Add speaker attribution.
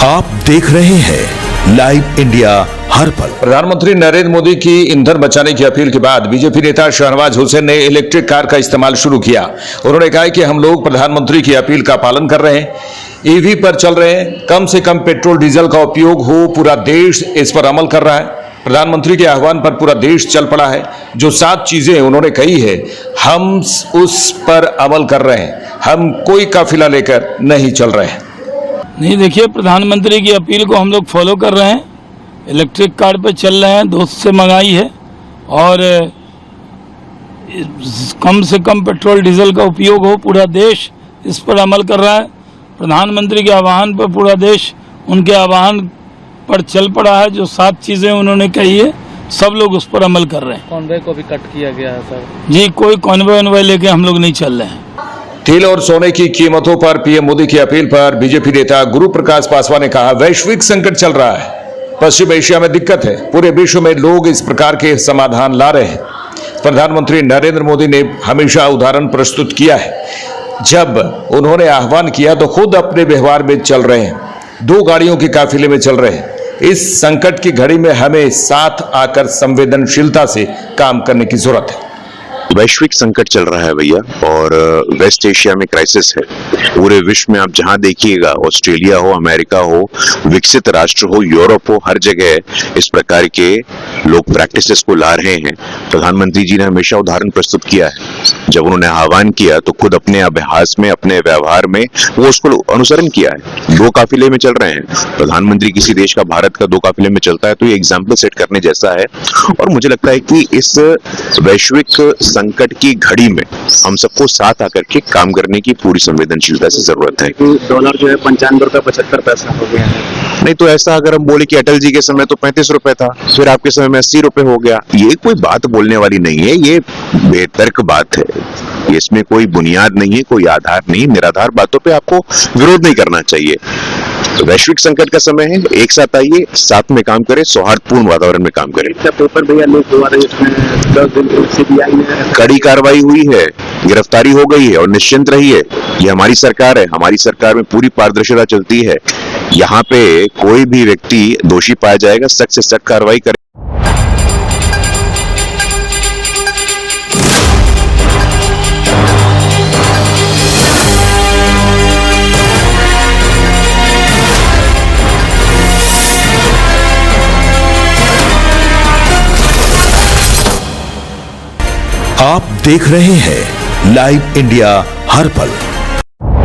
Speaker 1: आप देख रहे हैं लाइव इंडिया हर पल।
Speaker 2: प्रधानमंत्री नरेंद्र मोदी की ईंधन बचाने की अपील के बाद बीजेपी नेता शहनवाज हुसैन ने इलेक्ट्रिक कार का इस्तेमाल शुरू किया। उन्होंने कहा कि हम लोग प्रधानमंत्री की अपील का पालन कर रहे हैं, ईवी पर चल रहे हैं, कम से कम पेट्रोल डीजल का उपयोग हो, पूरा देश इस पर अमल कर रहा है। प्रधानमंत्री के आह्वान पर पूरा देश चल पड़ा है। जो 7 चीजें उन्होंने कही है, हम उस पर अमल कर रहे हैं, हम कोई काफिला लेकर नहीं चल रहे हैं।
Speaker 3: नहीं, देखिए, प्रधानमंत्री की अपील को हम लोग फॉलो कर रहे हैं, इलेक्ट्रिक कार पे चल रहे हैं, दोस्त से मंगाई है और कम से कम पेट्रोल डीजल का उपयोग हो, पूरा देश इस पर अमल कर रहा है। प्रधानमंत्री के आह्वान पर पूरा देश उनके आह्वान पर चल पड़ा है। जो 7 चीज़ें उन्होंने कही है, सब लोग उस पर अमल कर रहे हैं।
Speaker 4: कॉन्वॉय को भी कट किया गया है सर?
Speaker 3: जी, कोई कॉन्वॉय लेके हम लोग नहीं चल रहे हैं।
Speaker 2: तेल और सोने की कीमतों पर पीएम मोदी की अपील पर बीजेपी नेता गुरु प्रकाश पासवान ने कहा, वैश्विक संकट चल रहा है, पश्चिम एशिया में दिक्कत है, पूरे विश्व में लोग इस प्रकार के समाधान ला रहे हैं। प्रधानमंत्री नरेंद्र मोदी ने हमेशा उदाहरण प्रस्तुत किया है। जब उन्होंने आह्वान किया तो खुद अपने व्यवहार में चल रहे हैं, 2 गाड़ियों के काफिले में चल रहे हैं। इस संकट की घड़ी में हमें साथ आकर संवेदनशीलता से काम करने की जरूरत है।
Speaker 5: वैश्विक संकट चल रहा है भैया, और वेस्ट एशिया में क्राइसिस है। पूरे विश्व में आप जहां देखिएगा, ऑस्ट्रेलिया हो, अमेरिका हो, विकसित राष्ट्र हो, यूरोप हो, हर जगह इस प्रकार के लोग प्रैक्टिसेस को ला रहे हैं। प्रधानमंत्री जी ने हमेशा उदाहरण प्रस्तुत किया है। जब उन्होंने आह्वान किया तो खुद अपने अभ्यास में, अपने व्यवहार में वो उसको अनुसरण किया है। 2 काफिले में चल रहे हैं। प्रधानमंत्री किसी देश का, भारत का 2 काफिले में चलता है तो ये एग्जाम्पल सेट करने जैसा है। और मुझे लगता है कि इस वैश्विक संकट की घड़ी में हम सबको साथ आकर के काम करने की पूरी संवेदनशीलता से जरूरत है।
Speaker 4: डॉलर जो है 95 रुपए 75 पैसा हो गया है।
Speaker 5: नहीं तो ऐसा अगर हम बोले कि अटल जी के समय तो 35 रुपए था, फिर आपके समय में 80 रुपए हो गया, ये कोई बात बोलने वाली नहीं है। ये बेतर्क बात है, इसमें कोई बुनियाद नहीं है, कोई आधार नहीं। निराधार बातों पे आपको विरोध नहीं करना चाहिए। तो वैश्विक संकट का समय है, एक साथ आइए, साथ में काम करें, सौहार्दपूर्ण वातावरण में काम करें।
Speaker 4: पेपर भैया लीक हुआ था, इसमें 10 दिन सीबीआई ने
Speaker 5: कड़ी कार्रवाई हुई है, गिरफ्तारी हो गई है, और निश्चिंत रहिए, ये हमारी सरकार है। हमारी सरकार में पूरी पारदर्शिता चलती है। यहाँ पे कोई भी व्यक्ति दोषी पाया जाएगा, सख्त से सख्त कार्रवाई करें।
Speaker 1: आप देख रहे हैं लाइव इंडिया हर पल।